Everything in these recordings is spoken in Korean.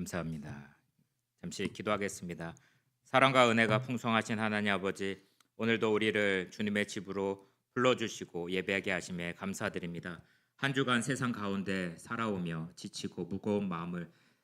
감사합니다. 잠시 기도하겠습니다. 사랑과 은혜가 풍성하신 하나님 아버지, 오늘도 우리를 주님의 집으로 불러주시고 예배하게 하심에 감사드립니다. 한 주간 세상 가운데 살아오며 지치고 무거운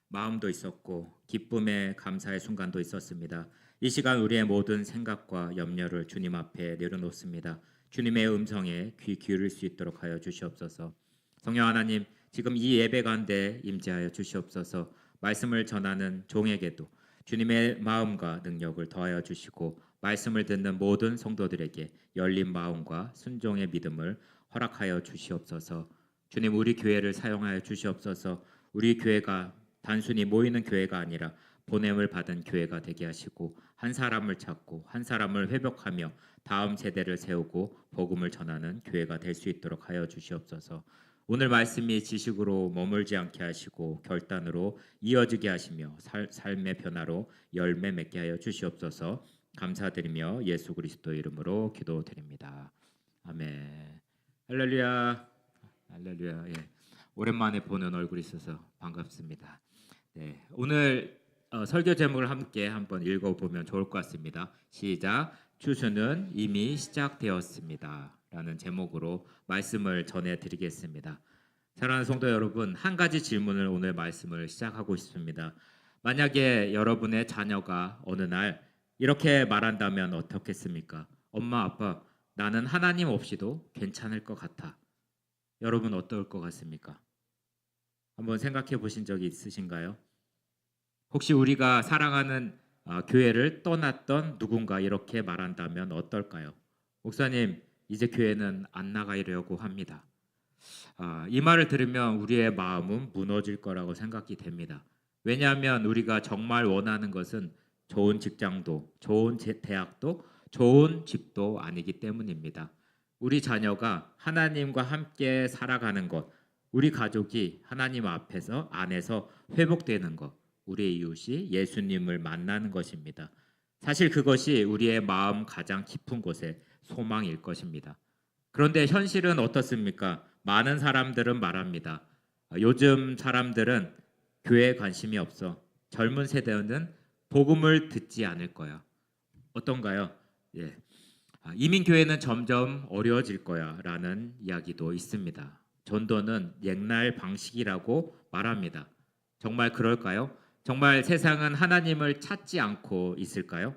마음도 있었고 기쁨의 감사의 순간도 있었습니다. 이 시간 우리의 모든 생각과 염려를 주님 앞에 내려놓습니다. 주님의 음성에 귀 기울일 수 있도록 하여 주시옵소서. 성령 하나님, 지금 이 예배 가운데 임재하여 주시옵소서. 말씀을 전하는 종에게도 주님의 마음과 능력을 더하여 주시고 말씀을 듣는 모든 성도들에게 열린 마음과 순종의 믿음을 허락하여 주시옵소서. 주님, 우리 교회를 사용하여 주시옵소서. 우리 교회가 단순히 모이는 교회가 아니라 보냄을 받은 교회가 되게 하시고 한 사람을 찾고 한 사람을 회복하며 다음 세대를 세우고 복음을 전하는 교회가 될 수 있도록 하여 주시옵소서. 오늘 말씀이 지식으로 머물지 않게 하시고 결단으로 이어지게 하시며 삶의 변화로 열매 맺게 하여 주시옵소서. 감사드리며 예수 그리스도 이름으로 기도드립니다. 아멘. 할렐루야. 할렐루야. 예. 오랜만에 보는 얼굴이 있어서 반갑습니다. 네, 오늘 설교 제목을 함께 한번 읽어보면 좋을 것 같습니다. 시작. 추수는 이미 시작되었습니다. 라는 제목으로 말씀을 전해드리겠습니다. 사랑하는 성도 여러분, 한 가지 질문을 오늘 말씀을 시작하고 싶습니다. 만약에 여러분의 자녀가 어느 날 이렇게 말한다면 어떻겠습니까? 엄마, 아빠, 나는 하나님 없이도 괜찮을 것 같아. 여러분 어떨 것 같습니까? 한번 생각해 보신 적이 있으신가요? 혹시 우리가 사랑하는 교회를 떠났던 누군가 이렇게 말한다면 어떨까요? 목사님, 이제 교회는 안 나가려고 합니다. 이 말을 들으면 우리의 마음은 무너질 거라고 생각이 됩니다. 왜냐하면 우리가 정말 원하는 것은 좋은 직장도, 좋은 대학도, 좋은 집도 아니기 때문입니다. 우리 자녀가 하나님과 함께 살아가는 것, 우리 가족이 하나님 안에서 회복되는 것, 우리의 이웃이 예수님을 만나는 것입니다. 사실 그것이 우리의 마음 가장 깊은 곳에 소망일 것입니다. 그런데 현실은 어떻습니까? 많은 사람들은 말합니다. 요즘 사람들은 교회에 관심이 없어. 젊은 세대는 복음을 듣지 않을 거야. 어떤가요? 예. 이민교회는 점점 어려워질 거야 라는 이야기도 있습니다. 전도는 옛날 방식이라고 말합니다. 정말 그럴까요? 정말 세상은 하나님을 찾지 않고 있을까요?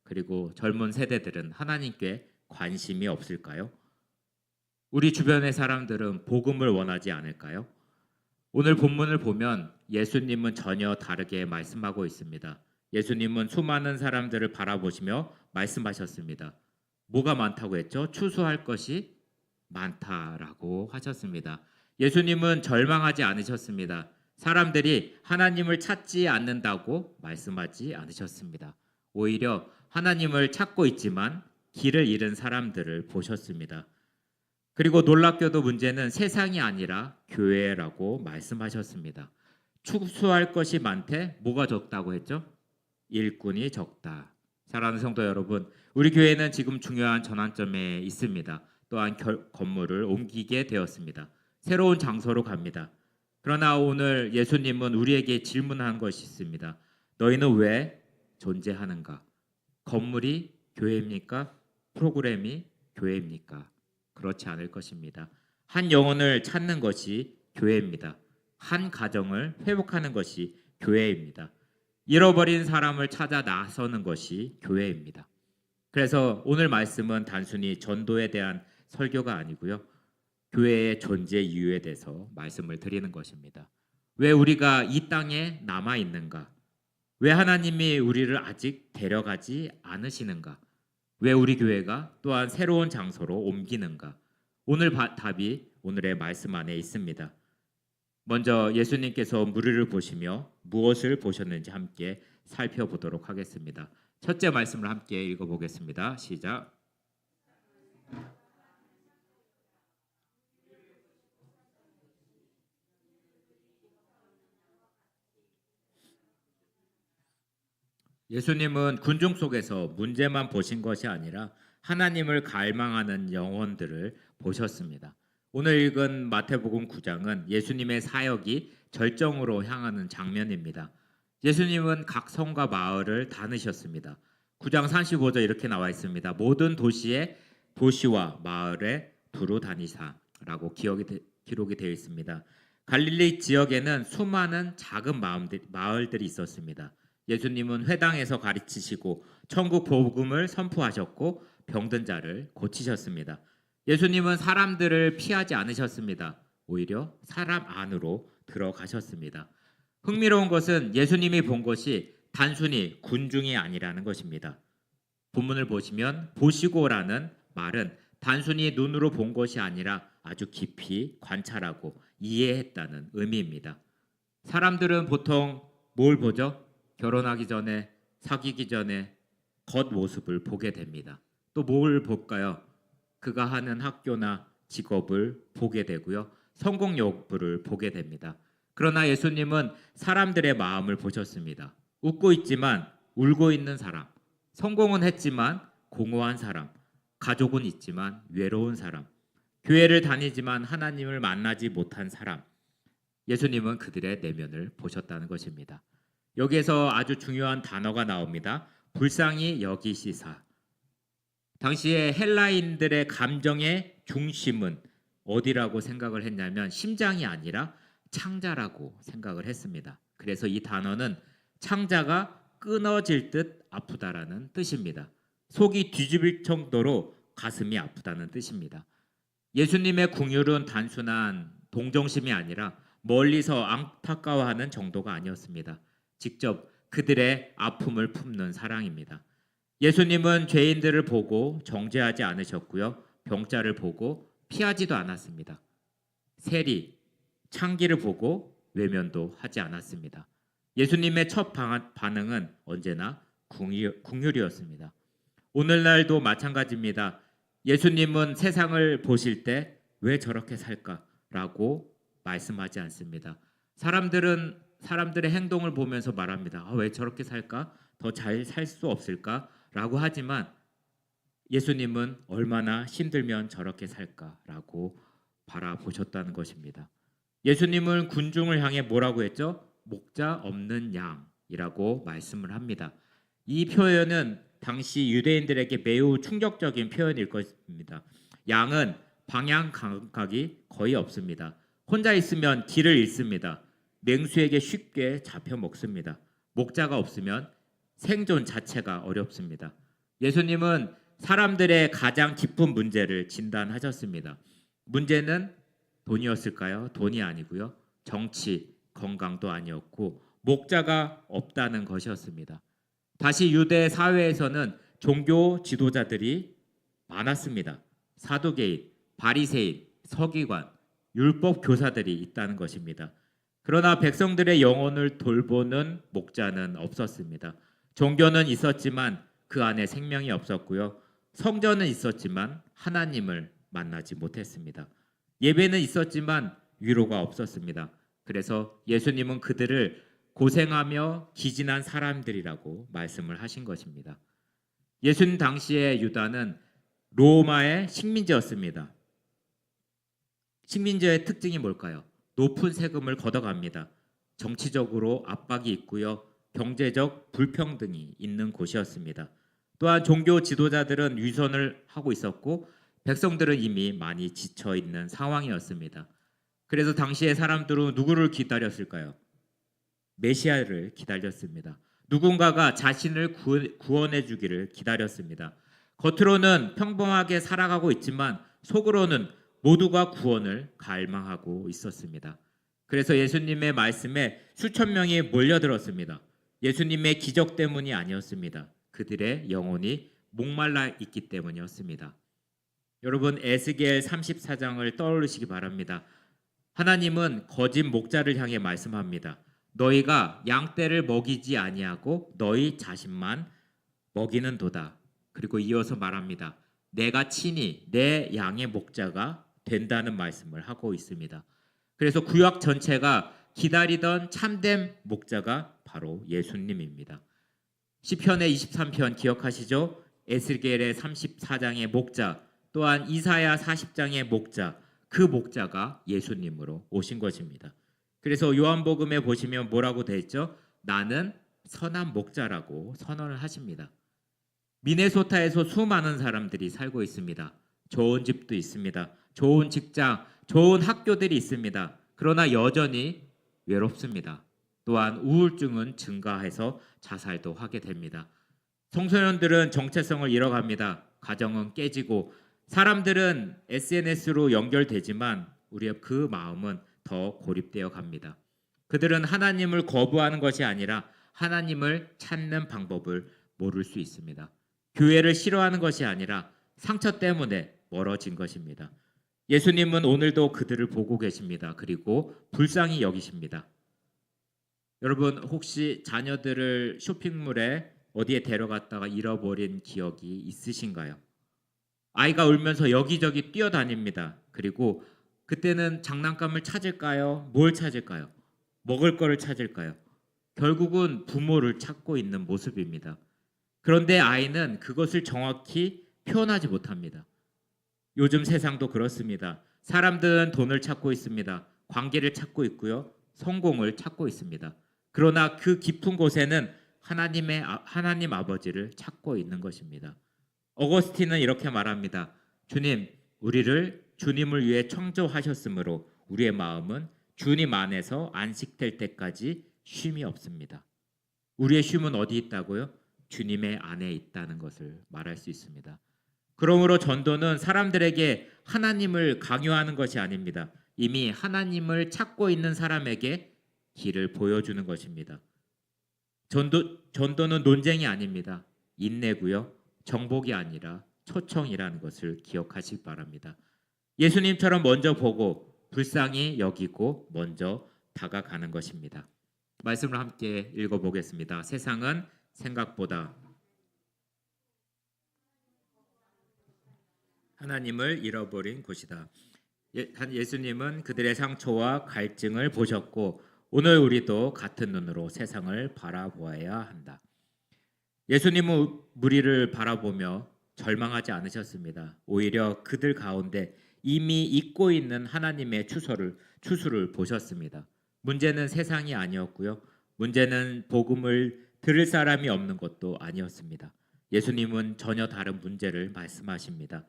그리고 젊은 세대들은 하나님께 관심이 없을까요? 우리 주변의 사람들은 복음을 원하지 않을까요? 오늘 본문을 보면 예수님은 전혀 다르게 말씀하고 있습니다. 예수님은 수많은 사람들을 바라보시며 말씀하셨습니다. 뭐가 많다고 했죠? 추수할 것이 많다라고 하셨습니다. 예수님은 절망하지 않으셨습니다. 사람들이 하나님을 찾지 않는다고 말씀하지 않으셨습니다. 오히려 하나님을 찾고 있지만 길을 잃은 사람들을 보셨습니다. 그리고 놀랍게도 문제는 세상이 아니라 교회라고 말씀하셨습니다. 추수할 것이 많대 뭐가 적다고 했죠? 일꾼이 적다. 사랑하는 성도 여러분, 우리 교회는 지금 중요한 전환점에 있습니다. 또한 건물을 옮기게 되었습니다. 새로운 장소로 갑니다. 그러나 오늘 예수님은 우리에게 질문한 것이 있습니다. 너희는 왜 존재하는가? 건물이 교회입니까? 프로그램이 교회입니까? 그렇지 않을 것입니다. 한 영혼을 찾는 것이 교회입니다. 한 가정을 회복하는 것이 교회입니다. 잃어버린 사람을 찾아 나서는 것이 교회입니다. 그래서 오늘 말씀은 단순히 전도에 대한 설교가 아니고요. 교회의 존재 이유에 대해서 말씀을 드리는 것입니다. 왜 우리가 이 땅에 남아 있는가? 왜 하나님이 우리를 아직 데려가지 않으시는가? 왜 우리 교회가 또한 새로운 장소로 옮기는가? 오늘 답이 오늘의 말씀 안에 있습니다. 먼저 예수님께서 무리를 보시며 무엇을 보셨는지 함께 살펴보도록 하겠습니다. 첫째 말씀을 함께 읽어보겠습니다. 시작. 예수님은 군중 속에서 문제만 보신 것이 아니라 하나님을 갈망하는 영혼들을 보셨습니다. 오늘 읽은 마태복음 9장은 예수님의 사역이 절정으로 향하는 장면입니다. 예수님은 각 성과 마을을 다니셨습니다. 9장 35절 이렇게 나와 있습니다. 모든 도시와 마을에 두루 다니사라고 기록이 되어 있습니다. 갈릴리 지역에는 수많은 작은 마을들이 있었습니다. 예수님은 회당에서 가르치시고 천국 복음을 선포하셨고 병든 자를 고치셨습니다. 예수님은 사람들을 피하지 않으셨습니다. 오히려 사람 안으로 들어가셨습니다. 흥미로운 것은 예수님이 본 것이 단순히 군중이 아니라는 것입니다. 본문을 보시면 보시고라는 말은 단순히 눈으로 본 것이 아니라 아주 깊이 관찰하고 이해했다는 의미입니다. 사람들은 보통 뭘 보죠? 결혼하기 전에, 사귀기 전에 겉모습을 보게 됩니다. 또 뭘 볼까요? 그가 하는 학교나 직업을 보게 되고요. 성공 여부를 보게 됩니다. 그러나 예수님은 사람들의 마음을 보셨습니다. 웃고 있지만 울고 있는 사람, 성공은 했지만 공허한 사람, 가족은 있지만 외로운 사람, 교회를 다니지만 하나님을 만나지 못한 사람, 예수님은 그들의 내면을 보셨다는 것입니다. 여기에서 아주 중요한 단어가 나옵니다. 불쌍히 여기시사. 당시에 헬라인들의 감정의 중심은 어디라고 생각을 했냐면 심장이 아니라 창자라고 생각을 했습니다. 그래서 이 단어는 창자가 끊어질 듯 아프다라는 뜻입니다. 속이 뒤집힐 정도로 가슴이 아프다는 뜻입니다. 예수님의 긍휼은 단순한 동정심이 아니라 멀리서 안타까워하는 정도가 아니었습니다. 직접 그들의 아픔을 품는 사랑입니다. 예수님은 죄인들을 보고 정죄하지 않으셨고요. 병자를 보고 피하지도 않았습니다. 세리, 창기를 보고 외면도 하지 않았습니다. 예수님의 첫 반응은 언제나 긍휼이었습니다. 오늘날도 마찬가지입니다. 예수님은 세상을 보실 때 왜 저렇게 살까라고 말씀하지 않습니다. 사람들의 행동을 보면서 말합니다. 왜 저렇게 살까? 더 잘 살 수 없을까? 라고 하지만 예수님은 얼마나 힘들면 저렇게 살까라고 바라보셨다는 것입니다. 예수님은 군중을 향해 뭐라고 했죠? 목자 없는 양이라고 말씀을 합니다. 이 표현은 당시 유대인들에게 매우 충격적인 표현일 것입니다. 양은 방향 감각이 거의 없습니다. 혼자 있으면 길을 잃습니다. 맹수에게 쉽게 잡혀 먹습니다. 목자가 없으면 생존 자체가 어렵습니다. 예수님은 사람들의 가장 깊은 문제를 진단하셨습니다. 문제는 돈이었을까요? 돈이 아니고요. 정치, 건강도 아니었고 목자가 없다는 것이었습니다. 다시 유대 사회에서는 종교 지도자들이 많았습니다. 사두개인, 바리새인, 서기관, 율법 교사들이 있다는 것입니다. 그러나 백성들의 영혼을 돌보는 목자는 없었습니다. 종교는 있었지만 그 안에 생명이 없었고요. 성전은 있었지만 하나님을 만나지 못했습니다. 예배는 있었지만 위로가 없었습니다. 그래서 예수님은 그들을 고생하며 기진한 사람들이라고 말씀을 하신 것입니다. 예수님 당시의 유다는 로마의 식민지였습니다. 식민지의 특징이 뭘까요? 높은 세금을 걷어갑니다. 정치적으로 압박이 있고요. 경제적 불평등이 있는 곳이었습니다. 또한 종교 지도자들은 위선을 하고 있었고 백성들은 이미 많이 지쳐 있는 상황이었습니다. 그래서 당시의 사람들은 누구를 기다렸을까요? 메시아를 기다렸습니다. 누군가가 자신을 구원해 주기를 기다렸습니다. 겉으로는 평범하게 살아가고 있지만 속으로는 모두가 구원을 갈망하고 있었습니다. 그래서 예수님의 말씀에 수천 명이 몰려들었습니다. 예수님의 기적 때문이 아니었습니다. 그들의 영혼이 목말라 있기 때문이었습니다. 여러분 에스겔 34장을 떠올리시기 바랍니다. 하나님은 거짓 목자를 향해 말씀합니다. 너희가 양떼를 먹이지 아니하고 너희 자신만 먹이는도다. 그리고 이어서 말합니다. 내가 친히 내 양의 목자가 된다는 말씀을 하고 있습니다. 그래서 구약 전체가 기다리던 참된 목자가 바로 예수님입니다. 시편의 23편 기억하시죠? 에스겔의 34장의 목자, 또한 이사야 40장의 목자, 그 목자가 예수님으로 오신 것입니다. 그래서 요한복음에 보시면 뭐라고 되어 있죠? 나는 선한 목자라고 선언을 하십니다. 미네소타에서 수많은 사람들이 살고 있습니다. 좋은 집도 있습니다. 좋은 직장, 좋은 학교들이 있습니다. 그러나 여전히 외롭습니다. 또한 우울증은 증가해서 자살도 하게 됩니다. 청소년들은 정체성을 잃어갑니다. 가정은 깨지고 사람들은 SNS로 연결되지만 우리의 그 마음은 더 고립되어 갑니다. 그들은 하나님을 거부하는 것이 아니라 하나님을 찾는 방법을 모를 수 있습니다. 교회를 싫어하는 것이 아니라 상처 때문에 멀어진 것입니다. 예수님은 오늘도 그들을 보고 계십니다. 그리고 불쌍히 여기십니다. 여러분 혹시 자녀들을 쇼핑몰에 어디에 데려갔다가 잃어버린 기억이 있으신가요? 아이가 울면서 여기저기 뛰어다닙니다. 그리고 그때는 장난감을 찾을까요? 뭘 찾을까요? 먹을 거를 찾을까요? 결국은 부모를 찾고 있는 모습입니다. 그런데 아이는 그것을 정확히 표현하지 못합니다. 요즘 세상도 그렇습니다. 사람들은 돈을 찾고 있습니다. 관계를 찾고 있고요. 성공을 찾고 있습니다. 그러나 그 깊은 곳에는 하나님 아버지를 찾고 있는 것입니다. 어거스틴은 이렇게 말합니다. 주님, 우리를 주님을 위해 창조하셨으므로 우리의 마음은 주님 안에서 안식될 때까지 쉼이 없습니다. 우리의 쉼은 어디 있다고요? 주님의 안에 있다는 것을 말할 수 있습니다. 그러므로 전도는 사람들에게 하나님을 강요하는 것이 아닙니다. 이미 하나님을 찾고 있는 사람에게 길을 보여주는 것입니다. 전도는 논쟁이 아닙니다. 인내고요. 정복이 아니라 초청이라는 것을 기억하시기 바랍니다. 예수님처럼 먼저 보고 불쌍히 여기고 먼저 다가가는 것입니다. 말씀을 함께 읽어보겠습니다. 세상은 생각보다 하나님을 잃어버린 곳이다. 예수님은 그들의 상처와 갈증을 보셨고 오늘 우리도 같은 눈으로 세상을 바라보아야 한다. 예수님은 무리를 바라보며 절망하지 않으셨습니다. 오히려 그들 가운데 이미 잊고 있는 하나님의 추수를 보셨습니다. 문제는 세상이 아니었고요. 문제는 복음을 들을 사람이 없는 것도 아니었습니다. 예수님은 전혀 다른 문제를 말씀하십니다.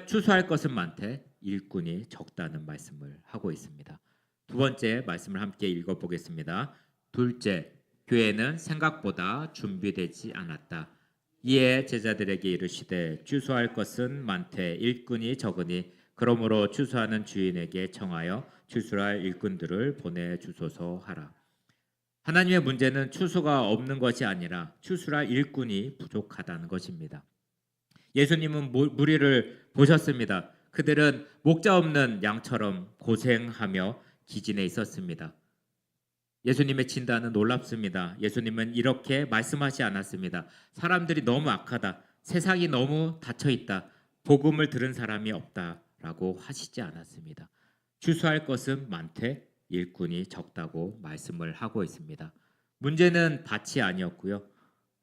추수할 것은 많되 일꾼이 적다는 말씀을 하고 있습니다. 두 번째 말씀을 함께 읽어보겠습니다. 둘째, 교회는 생각보다 준비되지 않았다. 이에 제자들에게 이르시되 추수할 것은 많되 일꾼이 적으니 그러므로 추수하는 주인에게 청하여 추수할 일꾼들을 보내주소서 하라. 하나님의 문제는 추수가 없는 것이 아니라 추수할 일꾼이 부족하다는 것입니다. 예수님은 무리를 보셨습니다. 그들은 목자 없는 양처럼 고생하며 기진해 있었습니다. 예수님의 진단은 놀랍습니다. 예수님은 이렇게 말씀하지 않았습니다. 사람들이 너무 악하다. 세상이 너무 닫혀있다. 복음을 들은 사람이 없다라고 하시지 않았습니다. 추수할 것은 많되 일꾼이 적다고 말씀을 하고 있습니다. 문제는 밭이 아니었고요.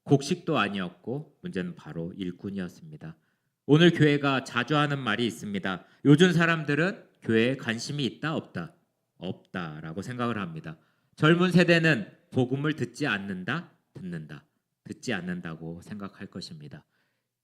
곡식도 아니었고 문제는 바로 일꾼이었습니다. 오늘 교회가 자주 하는 말이 있습니다. 요즘 사람들은 교회에 관심이 있다 없다? 없다라고 생각을 합니다. 젊은 세대는 복음을 듣지 않는다, 듣는다, 듣지 않는다고 생각할 것입니다.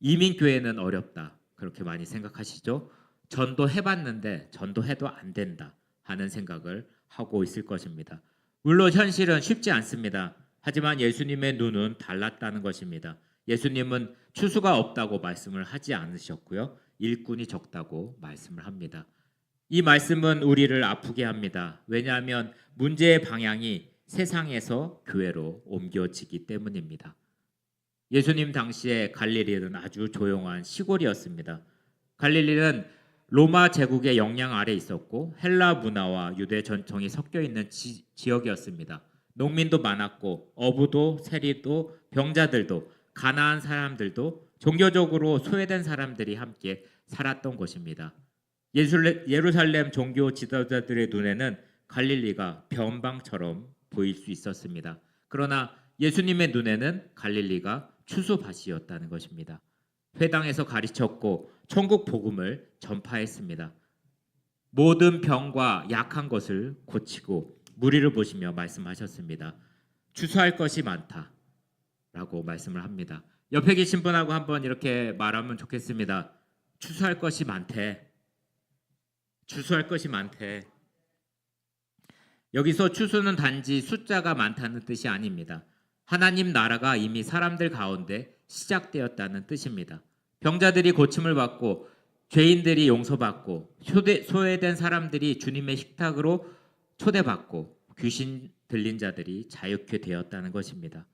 이민교회는 어렵다 그렇게 많이 생각하시죠? 전도해봤는데 전도해도 안 된다 하는 생각을 하고 있을 것입니다. 물론 현실은 쉽지 않습니다. 하지만 예수님의 눈은 달랐다는 것입니다. 예수님은 추수가 없다고 말씀을 하지 않으셨고요. 일꾼이 적다고 말씀을 합니다. 이 말씀은 우리를 아프게 합니다. 왜냐하면 문제의 방향이 세상에서 교회로 옮겨지기 때문입니다. 예수님 당시에 갈릴리는 아주 조용한 시골이었습니다. 갈릴리는 로마 제국의 영향 아래 있었고 헬라 문화와 유대 전통이 섞여 있는 지역이었습니다. 농민도 많았고 어부도 세리도 병자들도 가난한 사람들도 종교적으로 소외된 사람들이 함께 살았던 곳입니다. 예루살렘 종교 지도자들의 눈에는 갈릴리가 변방처럼 보일 수 있었습니다. 그러나 예수님의 눈에는 갈릴리가 추수밭이었다는 것입니다. 회당에서 가르쳤고 천국 복음을 전파했습니다. 모든 병과 약한 것을 고치고 무리를 보시며 말씀하셨습니다. 추수할 것이 많다라고 말씀을 합니다. 옆에 계신 분하고 한번 이렇게 말하면 좋겠습니다. 추수할 것이 많대. 추수할 것이 많대. 여기서 추수는 단지 숫자가 많다는 뜻이 아닙니다. 하나님 나라가 이미 사람들 가운데 시작되었다는 뜻입니다. 병자들이 고침을 받고 죄인들이 용서받고 소외된 사람들이 주님의 식탁으로 초대받고 귀신 들린 자들이 자유케 되었다는 것입니다.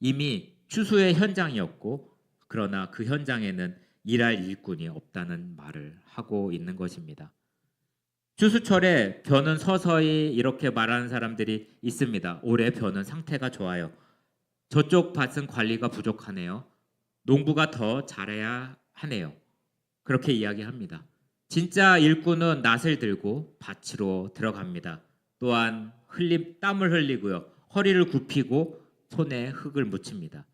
이미 추수의 현장이었고 그러나 그 현장에는 일할 일꾼이 없다는 말을 하고 있는 것입니다. 추수철에 벼는 서서히 이렇게 말하는 사람들이 있습니다. 올해 벼는 상태가 좋아요. 저쪽 밭은 관리가 부족하네요. 농부가 더 잘해야 하네요. 그렇게 이야기합니다. 진짜 일꾼은 낫을 들고 밭으로 들어갑니다. 또한 땀을 흘리고요. 허리를 굽히고 손에 흙을 묻힙니다.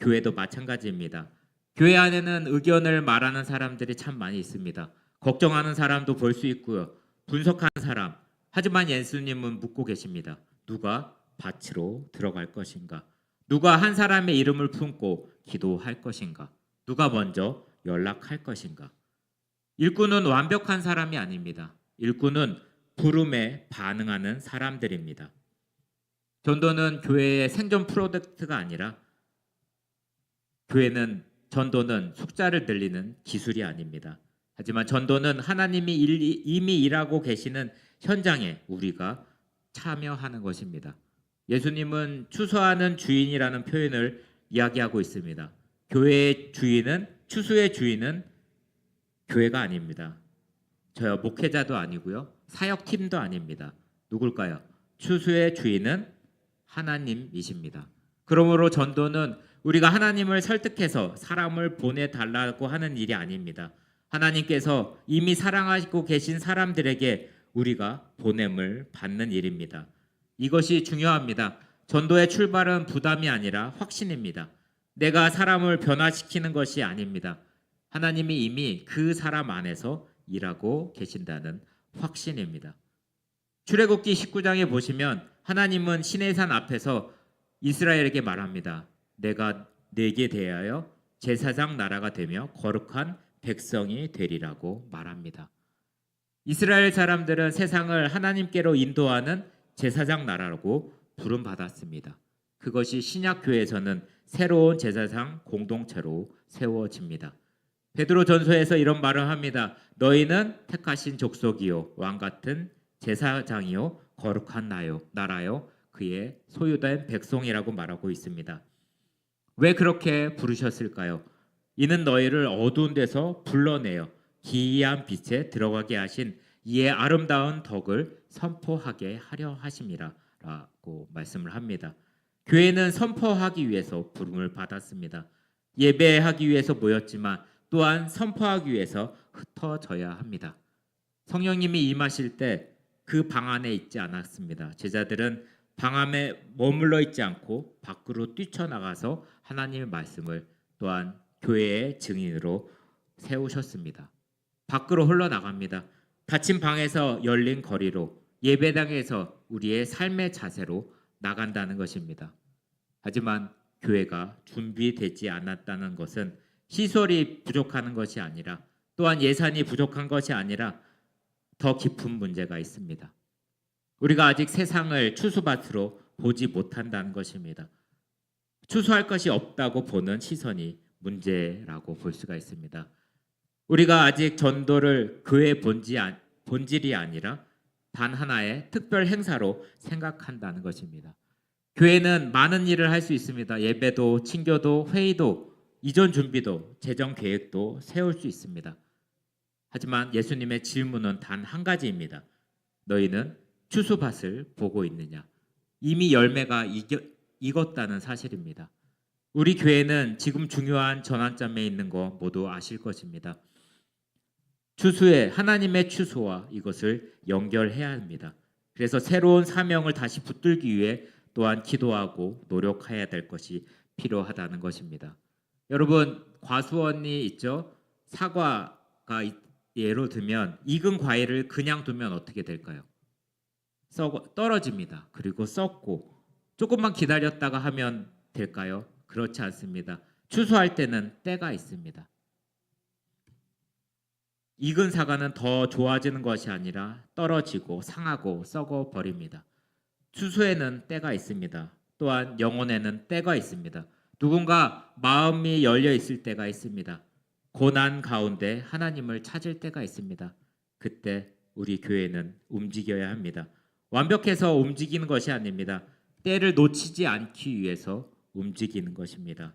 교회도 마찬가지입니다. 교회 안에는 의견을 말하는 사람들이 참 많이 있습니다. 걱정하는 사람도 볼 수 있고요. 분석하는 사람. 하지만 예수님은 묻고 계십니다. 누가 밭으로 들어갈 것인가? 누가 한 사람의 이름을 품고 기도할 것인가? 누가 먼저 연락할 것인가? 일꾼은 완벽한 사람이 아닙니다. 일꾼은 부름에 반응하는 사람들입니다. 전도는 교회의 생존 프로젝트가 아니라 전도는 숫자를 늘리는 기술이 아닙니다. 하지만 전도는 하나님이 이미 일하고 계시는 현장에 우리가 참여하는 것입니다. 예수님은 추수하는 주인이라는 표현을 이야기하고 있습니다. 추수의 주인은 교회가 아닙니다. 저요 목회자도 아니고요. 사역팀도 아닙니다. 누굴까요? 추수의 주인은 하나님이십니다. 그러므로 전도는 우리가 하나님을 설득해서 사람을 보내달라고 하는 일이 아닙니다. 하나님께서 이미 사랑하고 계신 사람들에게 우리가 보냄을 받는 일입니다. 이것이 중요합니다. 전도의 출발은 부담이 아니라 확신입니다. 내가 사람을 변화시키는 것이 아닙니다. 하나님이 이미 그 사람 안에서 일하고 계신다는 확신입니다. 출애굽기 19장에 보시면 하나님은 시내산 앞에서 이스라엘에게 말합니다. 내가 네게 대하여 제사장 나라가 되며 거룩한 백성이 되리라고 말합니다. 이스라엘 사람들은 세상을 하나님께로 인도하는 제사장 나라라고 부름받았습니다. 그것이 신약교회에서는 새로운 제사장 공동체로 세워집니다. 베드로전서에서 이런 말을 합니다. 너희는 택하신 족속이요 왕같은 제사장이요 거룩한 나라요 그의 소유된 백성이라고 말하고 있습니다. 왜 그렇게 부르셨을까요? 이는 너희를 어두운 데서 불러내어 기이한 빛에 들어가게 하신 이의 아름다운 덕을 선포하게 하려 하심이라 라고 말씀을 합니다. 교회는 선포하기 위해서 부름을 받았습니다. 예배하기 위해서 모였지만 또한 선포하기 위해서 흩어져야 합니다. 성령님이 임하실 때 그 방 안에 있지 않았습니다. 제자들은 방 안에 머물러 있지 않고 밖으로 뛰쳐나가서 하나님의 말씀을 또한 교회의 증인으로 세우셨습니다. 밖으로 흘러나갑니다. 닫힌 방에서 열린 거리로 예배당에서 우리의 삶의 자세로 나간다는 것입니다. 하지만 교회가 준비되지 않았다는 것은 시설이 부족한 것이 아니라 또한 예산이 부족한 것이 아니라 더 깊은 문제가 있습니다. 우리가 아직 세상을 추수밭으로 보지 못한다는 것입니다. 추수할 것이 없다고 보는 시선이 문제라고 볼 수가 있습니다. 우리가 아직 전도를 교회의 본질이 아니라 단 하나의 특별 행사로 생각한다는 것입니다. 교회는 많은 일을 할 수 있습니다. 예배도, 친교도, 회의도, 이전 준비도, 재정 계획도 세울 수 있습니다. 하지만 예수님의 질문은 단 한 가지입니다. 너희는 추수밭을 보고 있느냐? 이미 열매가 익었다는 사실입니다. 우리 교회는 지금 중요한 전환점에 있는 거 모두 아실 것입니다. 하나님의 추수와 이것을 연결해야 합니다. 그래서 새로운 사명을 다시 붙들기 위해 또한 기도하고 노력해야 될 것이 필요하다는 것입니다. 여러분, 과수원이 있죠? 사과가 예로 들면 익은 과일을 그냥 두면 어떻게 될까요? 떨어집니다. 그리고 썩고 조금만 기다렸다가 하면 될까요? 그렇지 않습니다. 추수할 때는 때가 있습니다. 익은 사과는 더 좋아지는 것이 아니라 떨어지고 상하고 썩어 버립니다. 추수에는 때가 있습니다. 또한 영혼에는 때가 있습니다. 누군가 마음이 열려 있을 때가 있습니다. 고난 가운데 하나님을 찾을 때가 있습니다. 그때 우리 교회는 움직여야 합니다. 완벽해서 움직이는 것이 아닙니다. 때를 놓치지 않기 위해서 움직이는 것입니다.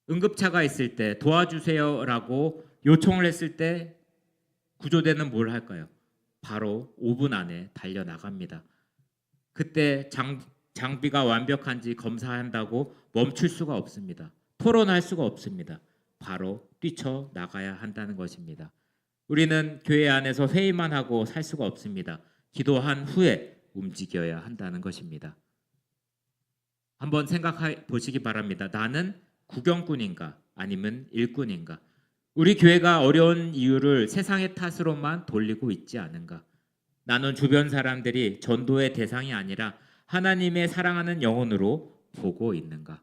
응급차가 있을 때 도와주세요라고 요청을 했을 때 구조대는 뭘 할까요? 바로 5분 안에 달려나갑니다. 그때 장비가 완벽한지 검사한다고 멈출 수가 없습니다. 토론할 수가 없습니다. 바로 뛰쳐나가야 한다는 것입니다. 우리는 교회 안에서 회의만 하고 살 수가 없습니다. 기도한 후에 움직여야 한다는 것입니다. 한번 생각해 보시기 바랍니다. 나는 구경꾼인가 아니면 일꾼인가? 우리 교회가 어려운 이유를 세상의 탓으로만 돌리고 있지 않은가? 나는 주변 사람들이 전도의 대상이 아니라 하나님의 사랑하는 영혼으로 보고 있는가?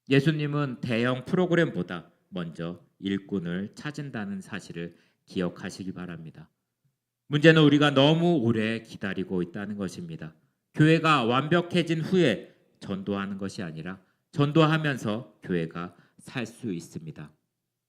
예수님은 대형 프로그램보다 먼저 일꾼을 찾은다는 사실을 기억하시기 바랍니다. 문제는 우리가 너무 오래 기다리고 있다는 것입니다. 교회가 완벽해진 후에 전도하는 것이 아니라 전도하면서 교회가 살 수 있습니다.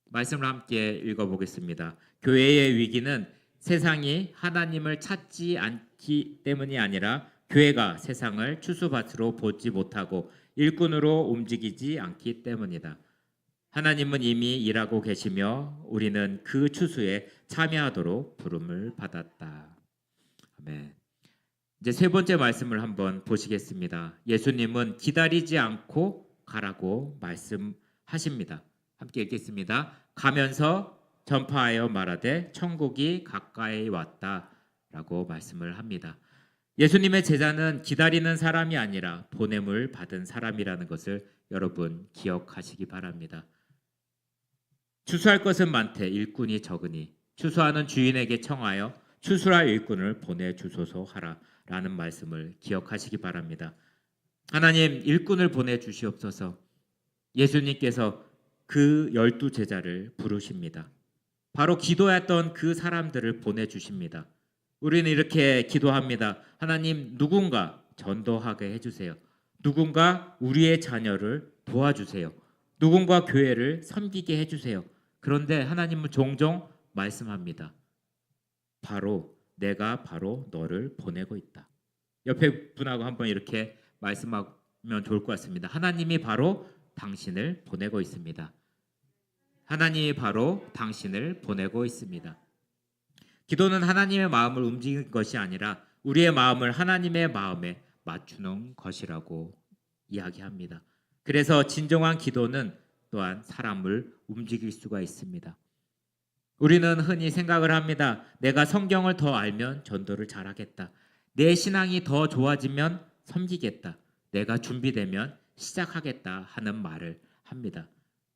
말씀을 함께 읽어보겠습니다. 교회의 위기는 세상이 하나님을 찾지 않기 때문이 아니라 교회가 세상을 추수밭으로 보지 못하고 일꾼으로 움직이지 않기 때문이다. 하나님은 이미 일하고 계시며 우리는 그 추수에 참여하도록 부름을 받았다. 아멘. 이제 세 번째 말씀을 한번 보시겠습니다. 예수님은 기다리지 않고 가라고 말씀하십니다. 함께 읽겠습니다. 가면서 전파하여 말하되 천국이 가까이 왔다라고 말씀을 합니다. 예수님의 제자는 기다리는 사람이 아니라 보냄을 받은 사람이라는 것을 여러분 기억하시기 바랍니다. 추수할 것은 많되 일꾼이 적으니 추수하는 주인에게 청하여 추수할 일꾼을 보내주소서 하라라는 말씀을 기억하시기 바랍니다. 하나님 일꾼을 보내주시옵소서. 예수님께서 그 12 제자를 부르십니다. 바로 기도했던 그 사람들을 보내주십니다. 우리는 이렇게 기도합니다. 하나님 누군가 전도하게 해주세요. 누군가 우리의 자녀를 도와주세요. 누군가 교회를 섬기게 해주세요. 그런데 하나님은 종종 말씀합니다. 내가 바로 너를 보내고 있다. 옆에 분하고 한번 이렇게 말씀하면 좋을 것 같습니다. 하나님이 바로 당신을 보내고 있습니다. 하나님이 바로 당신을 보내고 있습니다. 기도는 하나님의 마음을 움직이는 것이 아니라 우리의 마음을 하나님의 마음에 맞추는 것이라고 이야기합니다. 그래서 진정한 기도는 또한 사람을 움직일 수가 있습니다. 우리는 흔히 생각을 합니다. 내가 성경을 더 알면 전도를 잘하겠다. 내 신앙이 더 좋아지면 섬기겠다. 내가 준비되면 시작하겠다 하는 말을 합니다.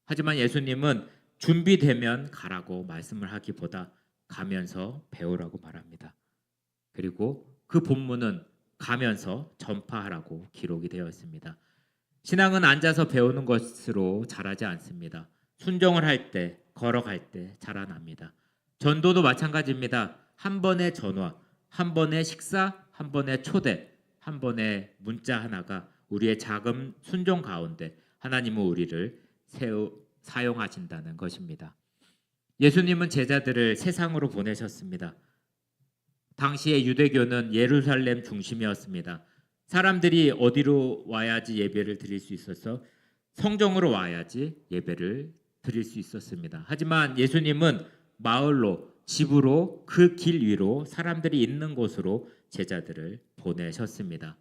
하지만 예수님은 준비되면 가라고 말씀을 하기보다 가면서 배우라고 말합니다. 그리고 그 본문은 가면서 전파하라고 기록이 되어 있습니다. 신앙은 앉아서 배우는 것으로 자라지 않습니다. 순종을 할 때, 걸어갈 때 자라납니다. 전도도 마찬가지입니다. 한 번의 전화, 한 번의 식사, 한 번의 초대, 한 번의 문자 하나가 우리의 작은 순종 가운데 하나님은 우리를 사용하신다는 것입니다. 예수님은 제자들을 세상으로 보내셨습니다. 당시의 유대교는 예루살렘 중심이었습니다. 사람들이 어디로 와야지 예배를 드릴 수 있어서 성정으로 와야지 예배를 드릴 수 있었습니다. 하지만 예수님은 마을로, 집으로, 그 길 위로 사람들이 있는 곳으로 제자들을 보내셨습니다.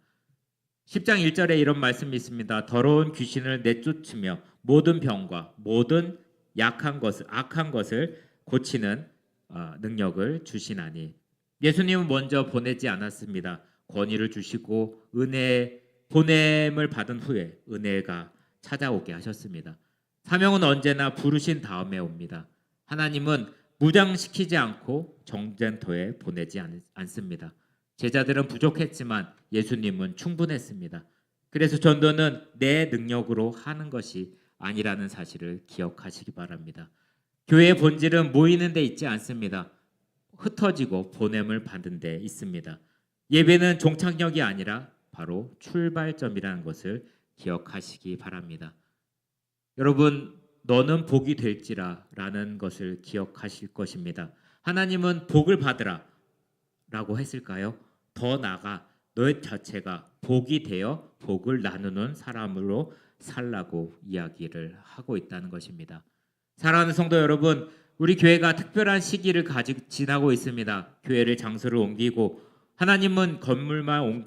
10장 1절에 이런 말씀이 있습니다. 더러운 귀신을 내쫓으며 모든 병과 모든 악한 것을 고치는 능력을 주시나니. 예수님은 먼저 보내지 않았습니다. 권위를 주시고 보냄을 받은 후에 은혜가 찾아오게 하셨습니다. 사명은 언제나 부르신 다음에 옵니다. 하나님은 무장시키지 않고 정전터에 보내지 않습니다. 제자들은 부족했지만 예수님은 충분했습니다. 그래서 전도는 내 능력으로 하는 것이 아니라는 사실을 기억하시기 바랍니다. 교회의 본질은 모이는 데 있지 않습니다. 흩어지고 보냄을 받는 데 있습니다. 예배는 종착역이 아니라 바로 출발점이라는 것을 기억하시기 바랍니다. 여러분, 너는 복이 될지라 라는 것을 기억하실 것입니다. 하나님은 복을 받으라 라고 했을까요? 더 나아가 너 자체가 복이 되어 복을 나누는 사람으로 살라고 이야기를 하고 있다는 것입니다. 사랑하는 성도 여러분, 우리 교회가 특별한 시기를 지나고 있습니다. 교회를 장소를 옮기고 하나님은 건물만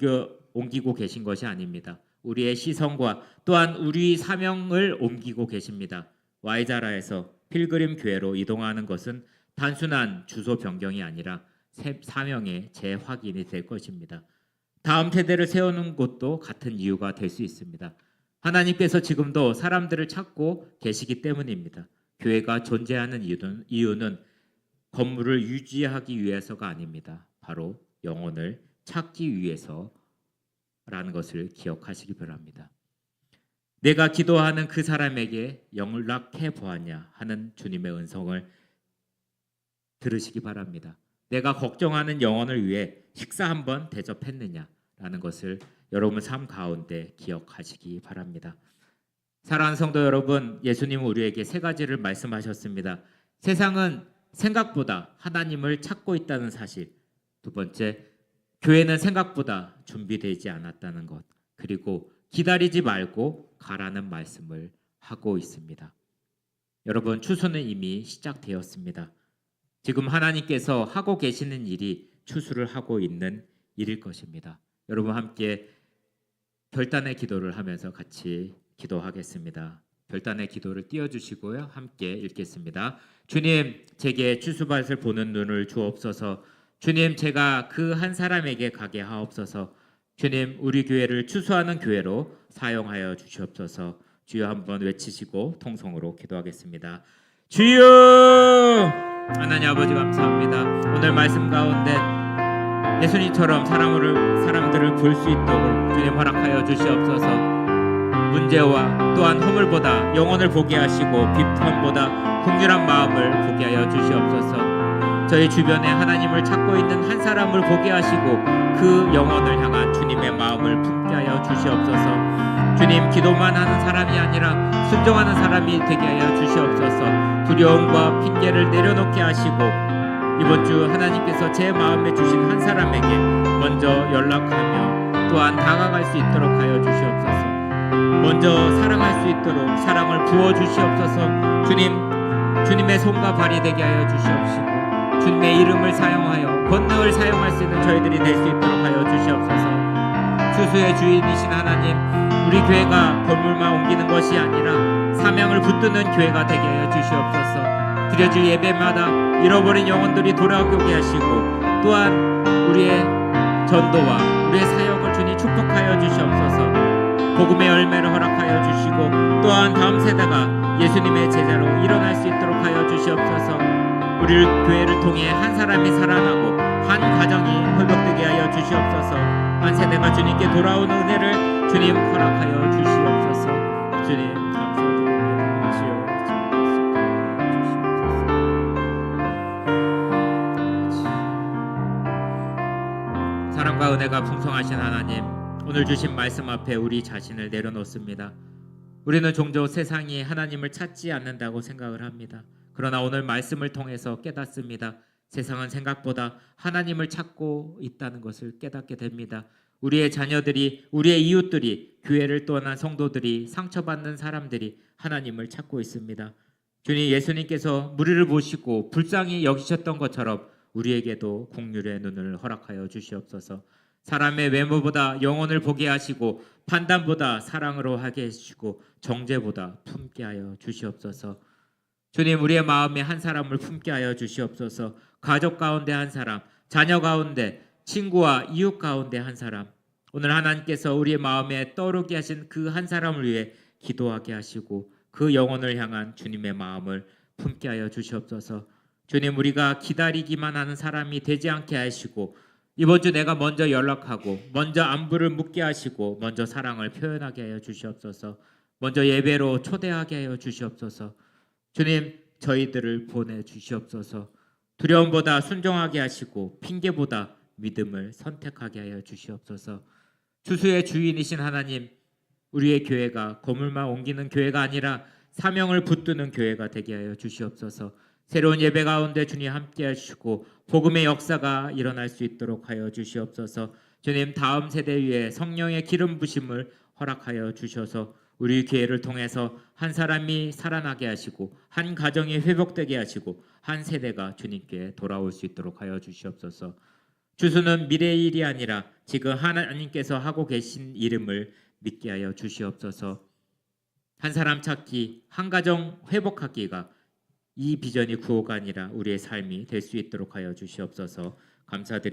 옮기고 계신 것이 아닙니다. 우리의 시선과 또한 우리 사명을 옮기고 계십니다. 와이자라에서 필그림 교회로 이동하는 것은 단순한 주소 변경이 아니라 사명의 재확인이 될 것입니다. 다음 세대를 세우는 것도 같은 이유가 될 수 있습니다. 하나님께서 지금도 사람들을 찾고 계시기 때문입니다. 교회가 존재하는 이유는 건물을 유지하기 위해서가 아닙니다. 바로 영혼을 찾기 위해서라는 것을 기억하시기 바랍니다. 내가 기도하는 그 사람에게 연락해 보았냐 하는 주님의 음성을 들으시기 바랍니다. 내가 걱정하는 영혼을 위해 식사 한번 대접했느냐라는 것을 여러분 삶 가운데 기억하시기 바랍니다. 사랑하는 성도 여러분, 예수님은 우리에게 세 가지를 말씀하셨습니다. 세상은 생각보다 하나님을 찾고 있다는 사실, 두 번째, 교회는 생각보다 준비되지 않았다는 것, 그리고 기다리지 말고 가라는 말씀을 하고 있습니다. 여러분, 추수는 이미 시작되었습니다. 지금 하나님께서 하고 계시는 일이 추수를 하고 있는 일일 것입니다. 여러분 함께 결단의 기도를 하면서 같이 기도하겠습니다. 결단의 기도를 띄워주시고요. 함께 읽겠습니다. 주님, 제게 추수밭을 보는 눈을 주옵소서. 주님, 제가 그 한 사람에게 가게 하옵소서. 주님, 우리 교회를 추수하는 교회로 사용하여 주시옵소서. 주여 한번 외치시고 통성으로 기도하겠습니다. 주여! 하나님 아버지 감사합니다. 오늘 말씀 가운데 예수님처럼 사람들을 볼 수 있도록 주님 허락하여 주시옵소서. 문제와 또한 허물보다 영혼을 보게 하시고 비판보다 긍휼한 마음을 보게 하여 주시옵소서. 저희 주변에 하나님을 찾고 있는 한 사람을 보게 하시고 그 영혼을 향한 주님의 마음을 품게 하여 주시옵소서. 주님, 기도만 하는 사람이 아니라 순종하는 사람이 되게 하여 주시옵소서. 두려움과 핑계를 내려놓게 하시고 이번 주 하나님께서 제 마음에 주신 한 사람에게 먼저 연락하며 또한 다가갈 수 있도록 하여 주시옵소서. 먼저 사랑할 수 있도록 사랑을 부어 주시옵소서. 주님의 손과 발이 되게 하여 주시옵시고 주님의 이름을 사용하여 권능을 사용할 수 있는 저희들이 될 수 있도록 하여 주시옵소서. 추수의 주인이신 하나님, 우리 교회가 건물만 옮기는 것이 아니라 사명을 붙드는 교회가 되게 하여 주시옵소서. 드려질 예배마다 잃어버린 영혼들이 돌아오게 하시고 또한 우리의 전도와 우리의 사역을 주님 축복하여 주시옵소서. 복음의 열매를 허락하여 주시고 또한 다음 세대가 예수님의 제자로 일어날 수 있도록 하여 주시옵소서. 우리 교회를 통해 한 사람이 살아나고 한 가정이 회복되게 하여 주시옵소서. 한 세대가 주님께 돌아오는 은혜를 주님 허락하여 주시옵소서. 주님 감사드립니다. 주여 사랑과 은혜가 풍성하신 하나님, 오늘 주신 말씀 앞에 우리 자신을 내려놓습니다. 우리는 종종 세상이 하나님을 찾지 않는다고 생각을 합니다. 그러나 오늘 말씀을 통해서 깨닫습니다. 세상은 생각보다 하나님을 찾고 있다는 것을 깨닫게 됩니다. 우리의 자녀들이, 우리의 이웃들이, 교회를 떠난 성도들이, 상처받는 사람들이 하나님을 찾고 있습니다. 주님, 예수님께서 무리를 보시고 불쌍히 여기셨던 것처럼 우리에게도 긍휼의 눈을 허락하여 주시옵소서. 사람의 외모보다 영혼을 보게 하시고 판단보다 사랑으로 하게 해주시고 정죄보다 품게 하여 주시옵소서. 주님, 우리의 마음에 한 사람을 품게 하여 주시옵소서. 가족 가운데 한 사람, 자녀 가운데, 친구와 이웃 가운데 한 사람, 오늘 하나님께서 우리의 마음에 떠오르게 하신 그 한 사람을 위해 기도하게 하시고 그 영혼을 향한 주님의 마음을 품게 하여 주시옵소서. 주님, 우리가 기다리기만 하는 사람이 되지 않게 하시고 이번 주 내가 먼저 연락하고 먼저 안부를 묻게 하시고 먼저 사랑을 표현하게 하여 주시옵소서. 먼저 예배로 초대하게 하여 주시옵소서. 주님, 저희들을 보내 주시옵소서. 두려움보다 순종하게 하시고 핑계보다 믿음을 선택하게 하여 주시옵소서. 주수의 주인이신 하나님, 우리의 교회가 건물만 옮기는 교회가 아니라 사명을 붙드는 교회가 되게 하여 주시옵소서. 새로운 예배 가운데 주님 함께 하시고 복음의 역사가 일어날 수 있도록 하여 주시옵소서. 주님, 다음 세대 위에 성령의 기름 부심을 허락하여 주셔서 우리 교회를 통해서 한 사람이 살아나게 하시고 한 가정이 회복되게 하시고 한 세대가 주님께 돌아올 수 있도록 하여 주시옵소서. 주수는 미래의 일이 아니라 지금 하나님께서 하고 계신 일임을 믿게 하여 주시옵소서. 한 사람 찾기, 한 가정 회복하기가 이 비전이 구호가 아니라 우리의 삶이 될 수 있도록 하여 주시옵소서. 감사드립니다.